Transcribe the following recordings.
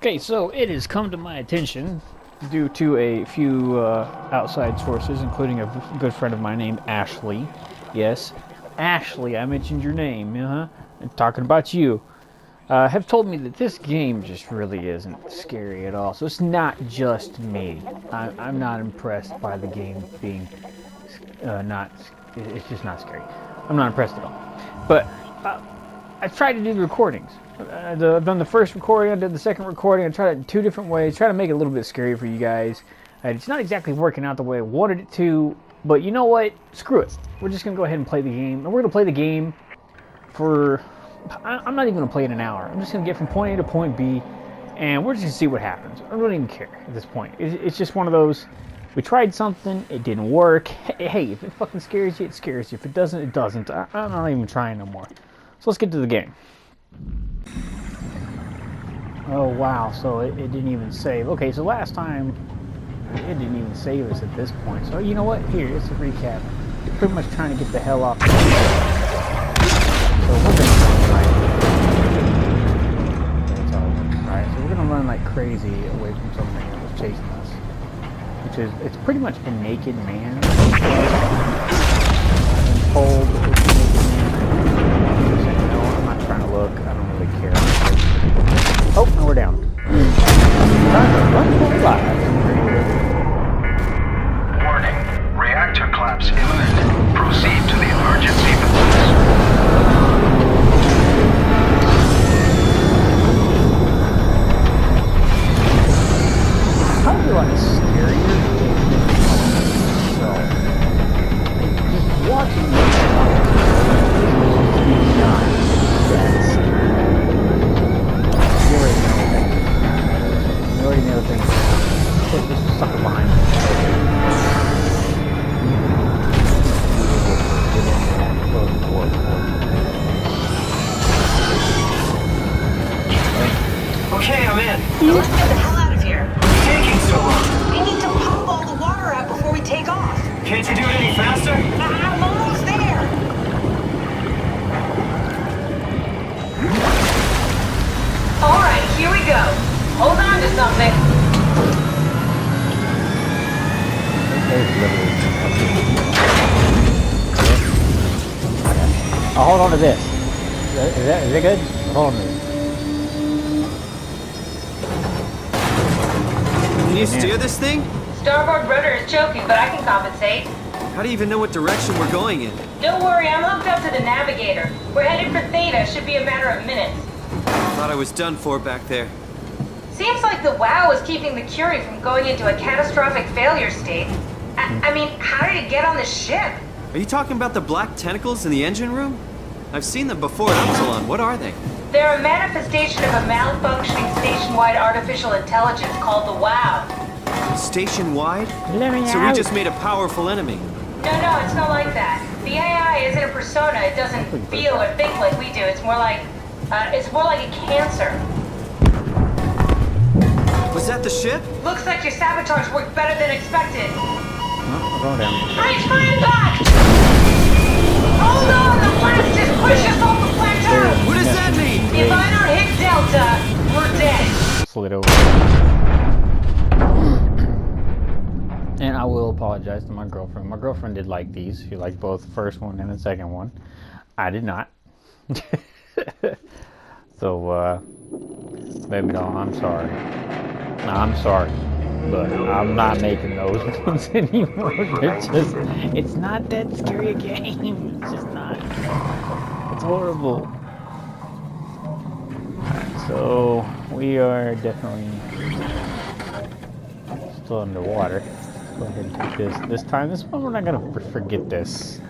Okay, so it has come to my attention, due to a few outside sources, including a good friend of mine named Ashley. Yes, Ashley, I mentioned your name, I'm talking about you. Have told me that this game just really isn't scary at all. So it's not just me. I'm not impressed by the game being it's just not scary. I'm not impressed at all. But I've tried to do the recordings. I've done the first recording, I did the second recording, I tried it in two different ways, try to make it a little bit scary for you guys. It's not exactly working out the way I wanted it to, but you know what? Screw it. We're just going to go ahead and play the game. And we're going to play the game for... I'm not even going to play it an hour. I'm just going to get from point A to point B, and we're just going to see what happens. I don't even care at this point. It's just one of those, we tried something, it didn't work. Hey, if it fucking scares you, it scares you. If it doesn't, it doesn't. I'm not even trying no more. So let's get to the game. Oh wow, so it didn't even save. Okay, so last time it didn't even save us at this point. So you know what? Here, it's a recap. We're pretty much trying to get the hell off. So we're gonna run right. So we're gonna run like crazy away from something that was chasing us, which is it's pretty much a naked man. I'm told it's a naked man. No, I'm not trying to look. I don't really care. Oh, no, we're down. Run for your lives. Warning. Reactor collapse imminent. Proceed to the emergency business. How do you like scarier? So, just watching this is not that scary. You already know things. Put this sucker behind me. Okay, I'm in. Now let's get the hell out of here. It's taking so long. We need to pump all the water out before we take off. Can't you do it any faster? I'm almost there. All right, here we go. Hold on to something. I'll hold on to this. Is it good? Hold on to this. Can you steer this thing? Starboard rudder is choking, but I can compensate. How do you even know what direction we're going in? Don't worry, I'm hooked up to the navigator. We're headed for Theta. Should be a matter of minutes. Thought I was done for back there. Seems like the WOW is keeping the Curie from going into a catastrophic failure state. I mean, how did it get on the ship? Are you talking about the black tentacles in the engine room? I've seen them before at Upsilon. What are they? They're a manifestation of a malfunctioning station-wide artificial intelligence called the WOW. Station-wide? Let me So out. we just made a powerful enemy. No, it's not like that. The AI isn't a persona. It doesn't feel or think like we do. It's more like a cancer. Was that the ship? Looks like your sabotage worked better than expected. We're going down. Brace for impact! Hold on, the blast just pushed us off the plateau! What does that mean? If I don't hit Delta, we're dead. Slid over. And I will apologize to my girlfriend. My girlfriend did like these. She liked both the first one and the second one. I did not. So, baby doll, I'm sorry. I'm sorry. But I'm not making those ones anymore. It's not that scary a game. It's just not. It's horrible. So, we are definitely still underwater. Let's go ahead and take this time. This one, we're not going to forget this.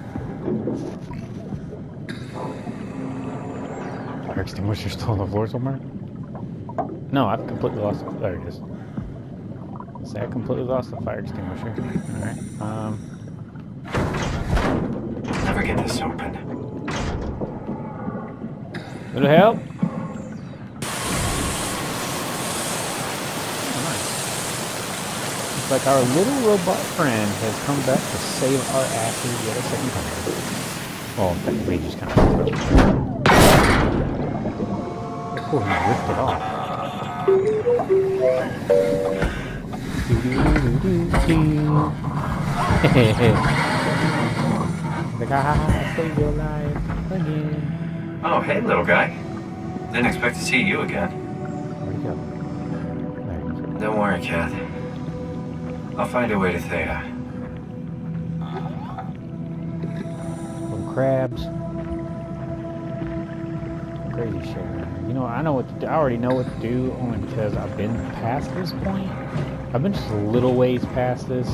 Fire extinguisher still on the floor somewhere? No, I've completely lost it. There it is. Say I completely lost the fire extinguisher. Alright, Never get this open. Little help? Looks like our little robot friend has come back to save our asses yet a second time. Well, technically just kind of... Oh, he ripped it off. Like, ah, save your life again. Oh, hey, little guy. Didn't expect to see you again. Where'd he go? There. Don't worry, Kath. I'll find a way to Theta. Little crabs. Crazy shit around here. You know, I know what to do. I already know what to do only because I've been past this point. I've been just a little ways past this.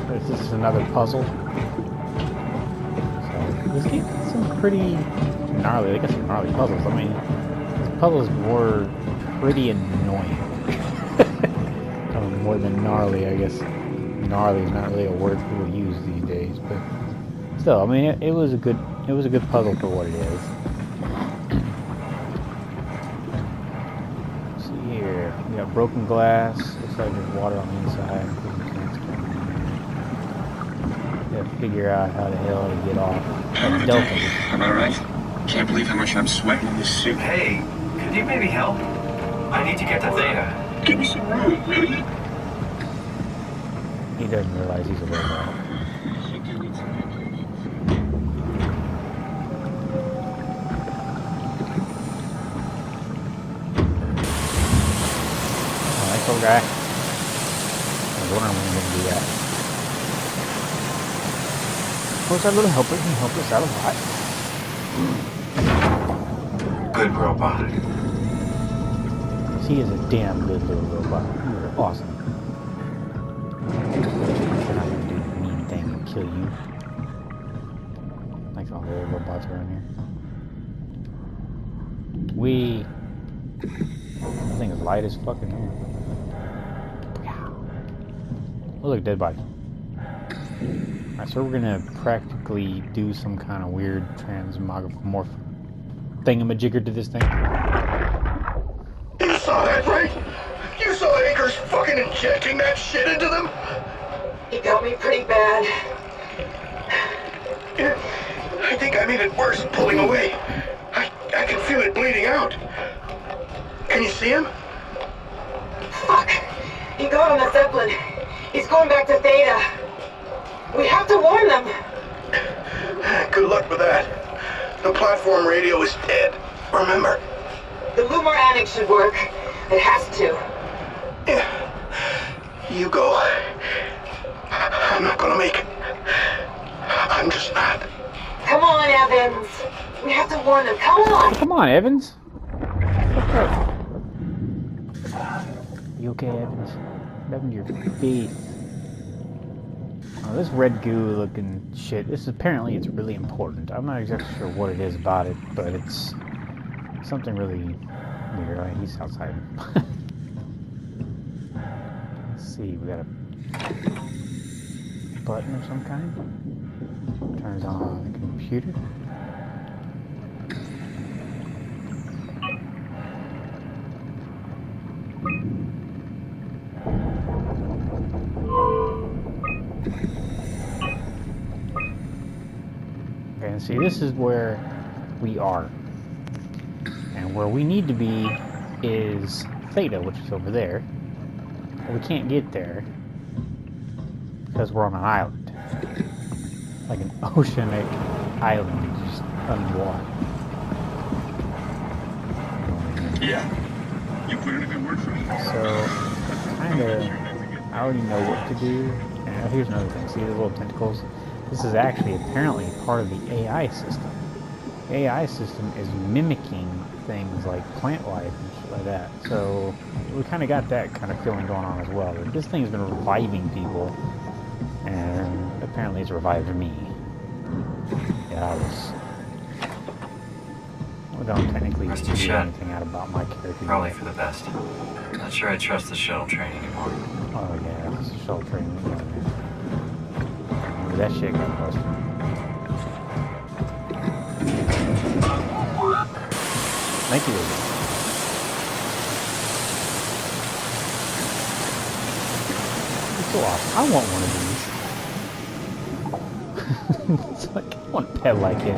This is another puzzle. So this game has some pretty gnarly. They got some gnarly puzzles. I mean, these puzzles were pretty annoying. More than gnarly, I guess. Gnarly is not really a word people use these days, but still, I mean, it was a good puzzle for what it is. We got broken glass. Looks like there's water on the inside. Gotta figure out how the hell to get off that delta. Am I right? Can't believe how much I'm sweating in this suit. Hey, could you maybe help? I need to get to Theta. Give me some room, will you? He doesn't realize he's a robot. Nice little guy. I was wondering when he was going to do that. Of course, our little helper can help us out a lot. Good robot. She is a damn good little robot. You're awesome. They're not going to do a mean thing and kill you. Like the whole robots around here. That thing is light as fucking hell. Oh, look, dead body. Alright, so we're gonna practically do some kind of weird transmogrific thingamajigger to this thing. You saw that, right? You saw Akers fucking injecting that shit into them? He got me pretty bad. I think I made it worse pulling away. I can feel it bleeding out. Can you see him? Fuck. He got on the Zeppelin. He's going back to Theta. We have to warn them. Good luck with that. The platform radio is dead. Remember. The Lumar Annex should work. It has to. Yeah. You go. I'm not gonna make it. I'm just not. Come on, Evans. We have to warn them. Come on. Come on, Evans. What's up? You okay, Evans? What happened to your face? Oh, this red goo looking shit. Apparently it's really important. I'm not exactly sure what it is about it, but it's something really weird. Right, he's outside. Let's see, we got a button of some kind. Turns on the computer. Okay, and see, this is where we are. And where we need to be is Theta, which is over there. But we can't get there because we're on an island. Like an oceanic island, just underwater. Yeah. You put in a good word for me. So, I already know what to do. And here's another thing. See the little tentacles? This is actually apparently part of the AI system. The AI system is mimicking things like plant life and shit like that. So we kind of got that kind of feeling going on as well. That this thing's been reviving people, and apparently it's revived me. Yeah, we don't technically Rest do assured. anything out about my character. Probably yet. for the best. Not sure I trust the shuttle train anymore. Oh yeah, this is shuttle training. That shit got busted. Thank you. It's so awesome. I want one of these. It's like, I want a pet like him.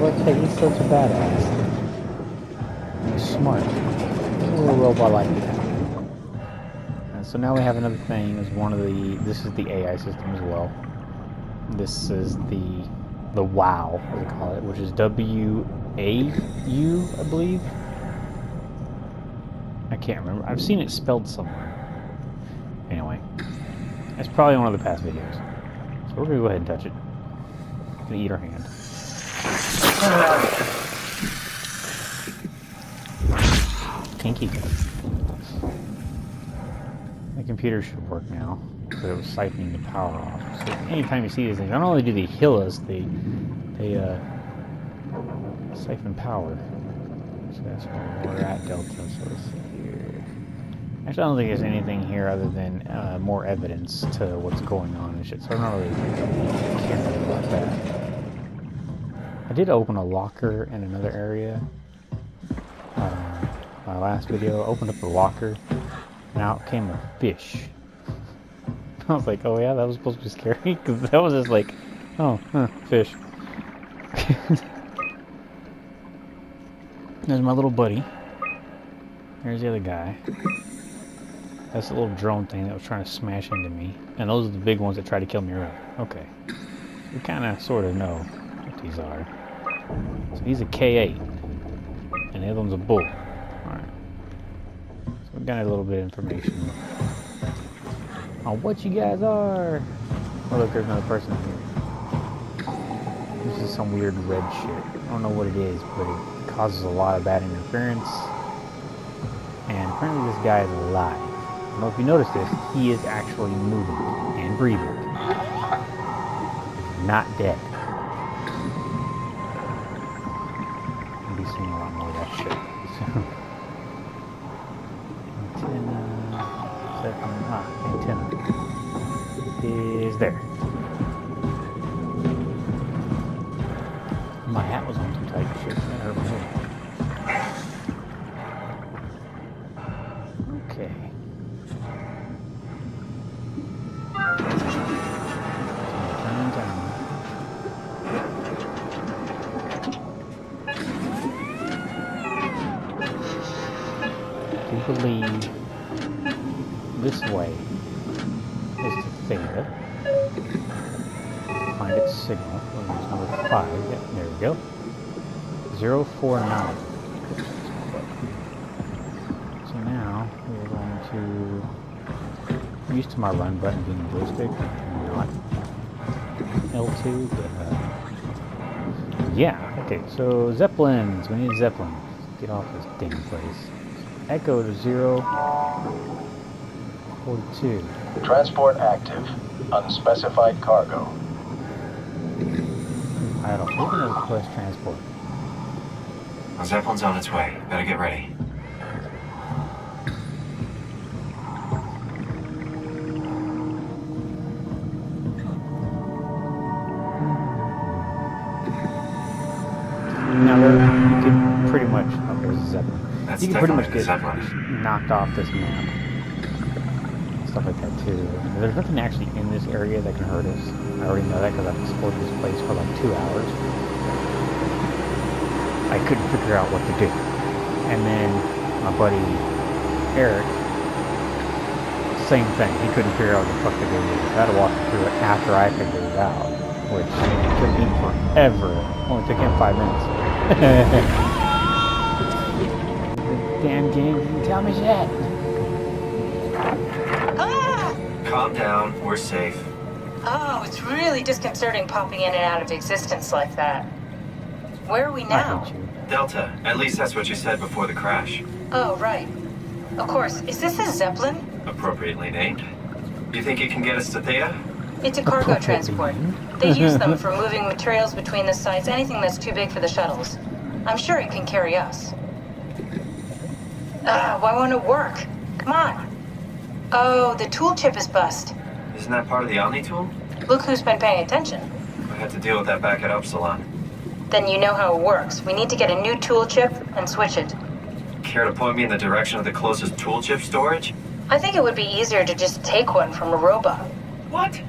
Look, hey, he's such a badass. He's smart. A little robot like that. Let's so now we have another thing. Is one of the. This is the AI system as well. This is the WOW, as they call it, which is WAU, I believe. I can't remember. I've seen it spelled somewhere. Anyway, it's probably one of the past videos. So we're gonna go ahead and touch it. Gonna eat our hand. Kinky. The computer should work now, but it was siphoning the power off. So anytime you see these things, not only do they heal us, they siphon power. So that's where we're at, Delta. So let's see here. Actually, I don't think there's anything here other than more evidence to what's going on and shit. So I'm not really caring about that. I did open a locker in another area. My last video, I opened up the locker, and out came a fish. I was like, oh yeah, that was supposed to be scary? Because that was just like, oh, fish. There's my little buddy. There's the other guy. That's the little drone thing that was trying to smash into me. And those are the big ones that try to kill me around. Okay. We kind of, sort of know what these are. So he's a K8. And the other one's a bull. Alright. So we got a little bit of information on what you guys are. Oh look, there's another person here. This is some weird red shit. I don't know what it is, but it causes a lot of bad interference. And apparently this guy is alive. I don't know if you noticed this, he is actually moving and breathing. Not dead. I'll be seeing a lot more of that shit. Antenna is there. My hat was on some tight shit. That hurt my head. Okay. Turn down. I do believe this way is to Theta. Find its signal. There's number 5. Yep, there we go. 049. So now we're going to. I'm used to my run button being joystick, not L2, but yeah. Okay, so Zeppelins. We need a Zeppelin. Let's get off this damn place. Echo to 042. Transport active. Unspecified cargo. I don't know. We're going to request transport. The Zeppelin's on its way. Better get ready. Now, you can pretty much. Oh, there's a Zeppelin. That's You can pretty much definitely the get Zeppelin. knocked off this map. Stuff like that, too. There's nothing actually in this area that can hurt us. I already know that because I've explored this place for like 2 hours. I couldn't figure out what to do. And then my buddy Eric, same thing. He couldn't figure out what the fuck to do. I had to walk him through it after I figured it out, which took him forever. Only took him 5 minutes. The damn game didn't tell me shit. Calm down. We're safe. Oh, it's really disconcerting popping in and out of existence like that. Where are we I now? hate you. Delta. At least that's what you said before the crash. Oh, right. Of course. Is this a Zeppelin? Appropriately named. You think it can get us to Theta? It's a cargo transport. They use them for moving materials between the sites, anything that's too big for the shuttles. I'm sure it can carry us. Why won't it work? Come on. Oh, the tool chip is bust. Isn't that part of the Omni tool? Look who's been paying attention. I had to deal with that back at Upsilon. Then you know how it works. We need to get a new tool chip and switch it. Care to point me in the direction of the closest tool chip storage? I think it would be easier to just take one from a robot. What?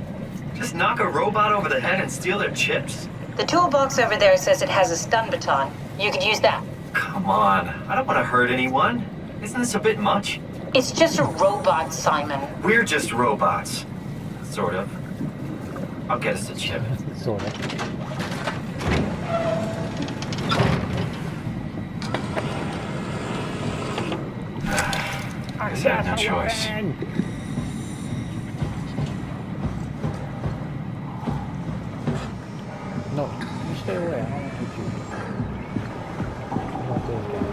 Just knock a robot over the head and steal their chips? The toolbox over there says it has a stun baton. You could use that. Come on. I don't want to hurt anyone. Isn't this a bit much? It's just a robot, Simon. We're just robots. Sort of. I'll get us a chip. Sort of. Guess I have no choice. No, you stay away. I don't want you shooting. How about this guy?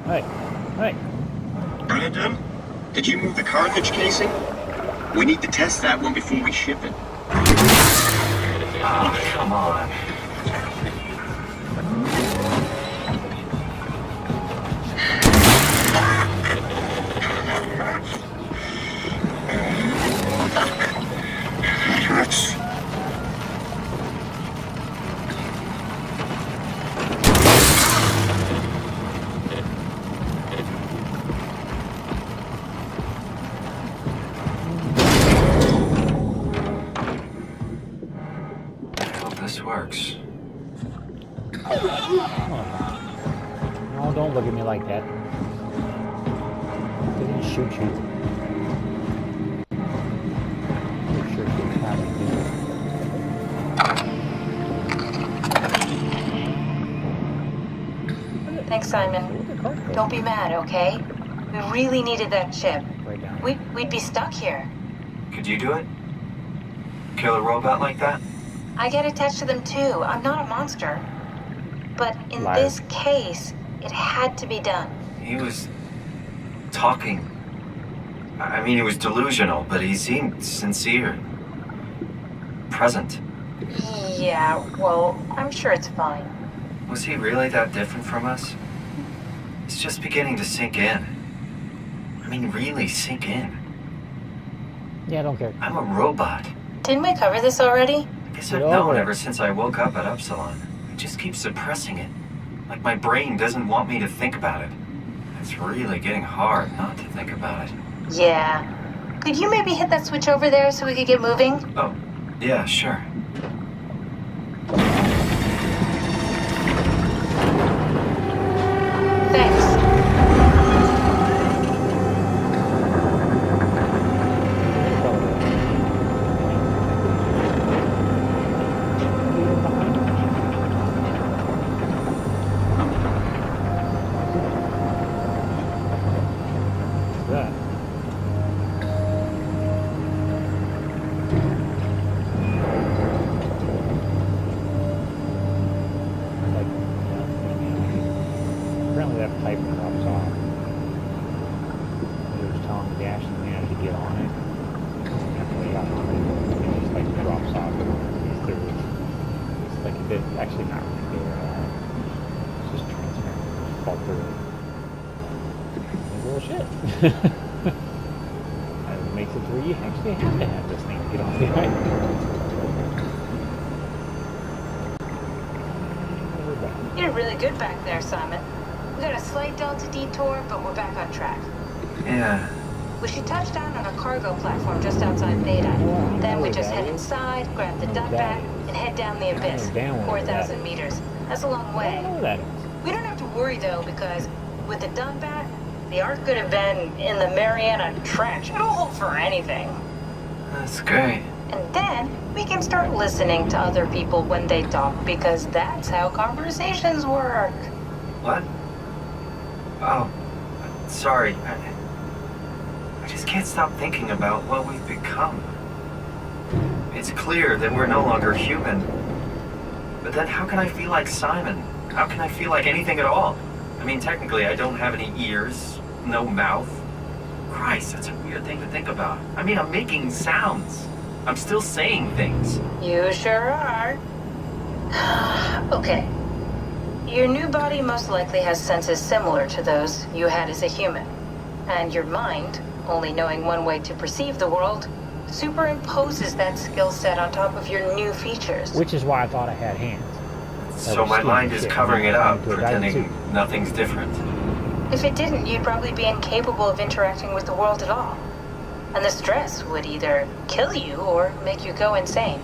Hey, hey. Brandon, did you move the cartridge casing? We need to test that one before we ship it. Oh, come on. This works. No, don't look at me like that. They didn't shoot you. I'm sure you haven't. Thanks, Simon. Don't be mad, okay? We really needed that chip. Right down. We'd be stuck here. Could you do it? Kill a robot like that? I get attached to them too. I'm not a monster. But in Liar. this case, it had to be done. He was talking. I mean, he was delusional, but he seemed sincere. Present. Yeah, well, I'm sure it's fine. Was he really that different from us? It's just beginning to sink in. I mean, really sink in. Yeah, I don't care. I'm a robot. Didn't we cover this already? I guess Get I've over known it. ever since I woke up at Upsilon. I just keep suppressing it. Like my brain doesn't want me to think about it. It's really getting hard not to think about it. Yeah. Could you maybe hit that switch over there so we could get moving? Oh, yeah, sure. Thanks. That. Like, apparently that pipe drops off. They was telling the Dash and man to get on it. After they got on it, it just like drops off. It's like a bit, actually not really there. It's just transparent. Just fall through it. Like, well, shit. And it makes it where you actually have to have this thing to get off the island. We're back. You did really good back there, Simon. We got a slight delta detour, but we're back on track. Yeah. We should touch down on a cargo platform just outside Theta. Then we just head inside, grab the dump bag, and head down the abyss. 4,000 meters. That's a long I way. don't know what that is. We don't have to worry though, because with the dump bag, the Ark could have been in the Mariana Trench. It'll hold for anything. That's great. And then we can start listening to other people when they talk, because that's how conversations work. What? Oh, sorry. I just can't stop thinking about what we've become. It's clear that we're no longer human. But then how can I feel like Simon? How can I feel like anything at all? I mean, technically, I don't have any ears, no mouth. Christ, that's a weird thing to think about. I mean, I'm making sounds. I'm still saying things. You sure are. Okay. Your new body most likely has senses similar to those you had as a human. And your mind, only knowing one way to perceive the world, superimposes that skill set on top of your new features. Which is why I thought I had hands. So my mind is covering it up, pretending nothing's different. If it didn't, you'd probably be incapable of interacting with the world at all. And the stress would either kill you or make you go insane.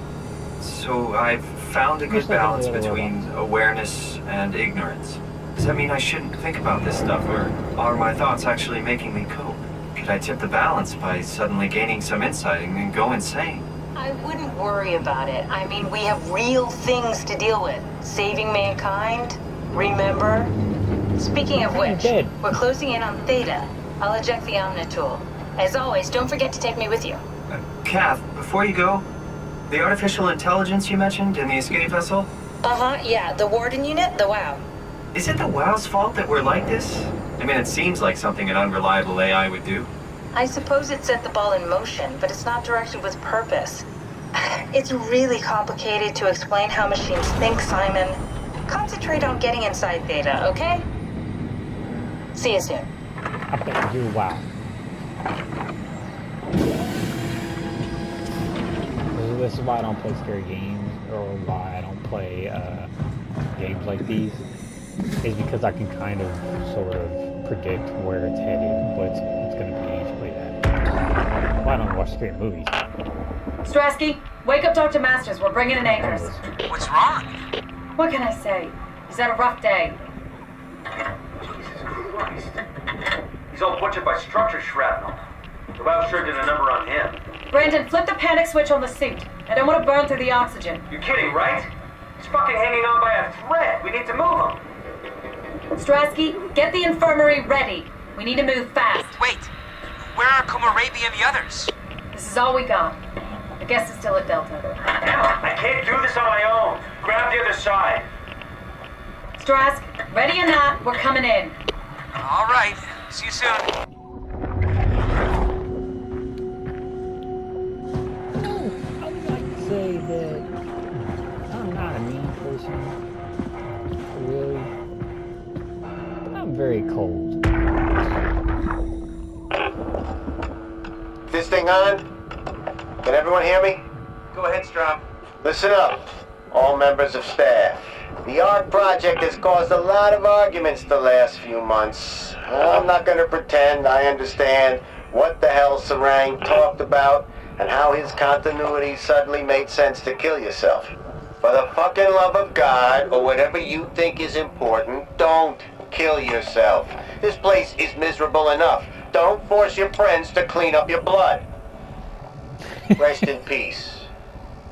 So I've found a good Just like balance all the other between awareness and ignorance. Does that mean I shouldn't think about this stuff, or are my thoughts actually making me cope? Could I tip the balance by suddenly gaining some insight and go insane? I wouldn't worry about it. I mean, we have real things to deal with. Saving mankind, remember? Speaking of which, we're closing in on Theta. I'll eject the Omnitool. As always, don't forget to take me with you. Kath, before you go, the artificial intelligence you mentioned in the escape vessel? Uh-huh, yeah, the Warden unit, the WOW. Is it the WOW's fault that we're like this? I mean, it seems like something an unreliable AI would do. I suppose it set the ball in motion, but it's not directed with purpose. It's really complicated to explain how machines think, Simon. Concentrate on getting inside Theta, okay? See you soon. I bet you wow. This is why I don't play scary games, or why I don't play games like these, is because I can kind of sort of predict where it's headed, what it's going to be easily at. Well, I don't watch scary movies. Strasky, wake up Dr. Masters. We're bringing in anchors. What's wrong? What can I say? He's had a rough day. Jesus Christ. He's all butchered by structure shrapnel. The WOW sure did a number on him. Brandon, flip the panic switch on the suit. I don't want to burn through the oxygen. You're kidding, right? He's fucking hanging on by a thread. We need to move him. Strasky, get the infirmary ready. We need to move fast. Wait, where are Komorebi and the others? This is all we got. I guess it's still at Delta. Emma, I can't do this on my own. Grab the other side. Strask, ready or not, we're coming in. All right, see you soon. I would like to say that I'm not a mean person, really. But I'm very cold. This thing on? Can everyone hear me? Go ahead, Strom. Listen up, all members of staff. The ARC project has caused a lot of arguments the last few months. I'm not going to pretend I understand what the hell Sarang talked about and how his continuity suddenly made sense to kill yourself. For the fucking love of God, or whatever you think is important, don't kill yourself. This place is miserable enough. Don't force your friends to clean up your blood. Rest in peace.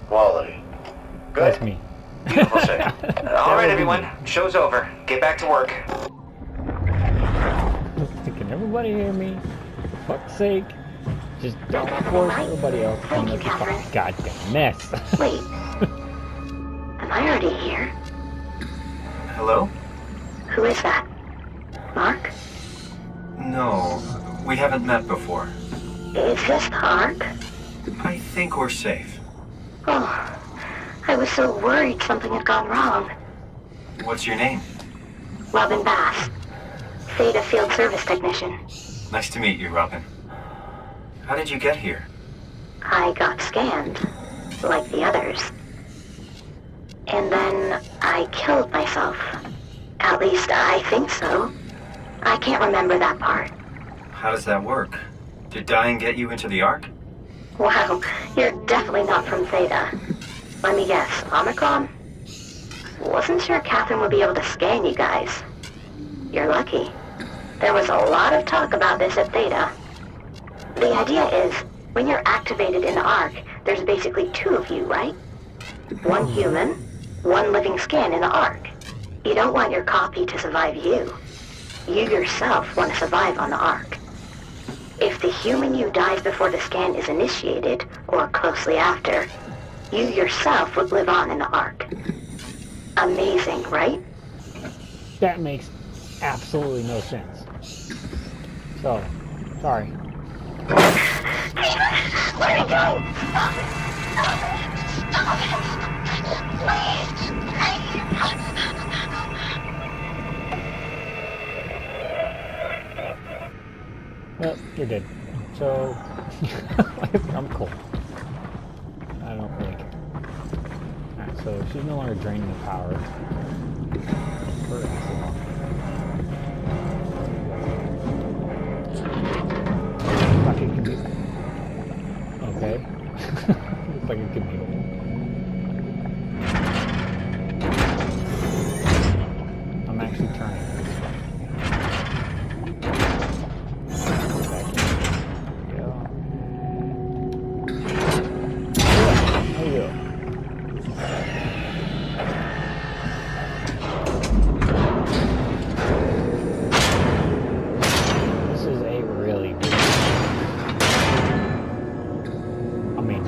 Quality. Good? That's me. Beautiful shit. All right, everyone. Show's over. Get back to work. Can everybody hear me? For fuck's sake. Just don't force everybody else to make a goddamn mess. Wait. Am I already here? Hello? Who is that? Mark? No, we haven't met before. Is this the ARC? I think we're safe. Oh, I was so worried something had gone wrong. What's your name? Robin Bass. Theta Field Service Technician. Nice to meet you, Robin. How did you get here? I got scanned, like the others. And then I killed myself. At least I think so. I can't remember that part. How does that work? Did dying get you into the ARC? Wow, you're definitely not from Theta. Let me guess, Omicron? Wasn't sure Catherine would be able to scan you guys. You're lucky. There was a lot of talk about this at Theta. The idea is, when you're activated in the ARC, there's basically two of you, right? One human, one living scan in the ARC. You don't want your copy to survive you. You yourself want to survive on the ARC. If the human you dies before the scan is initiated, or closely after, you yourself would live on in the ARC. Amazing, right? That makes absolutely no sense. So, sorry. Where'd it go? Well, you're dead. So, I'm cold. I don't really care. Alright, so she's no longer draining the power. Her ass is on. Looks like it could be. Okay. Looks like it could be. I'm actually turning.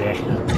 day.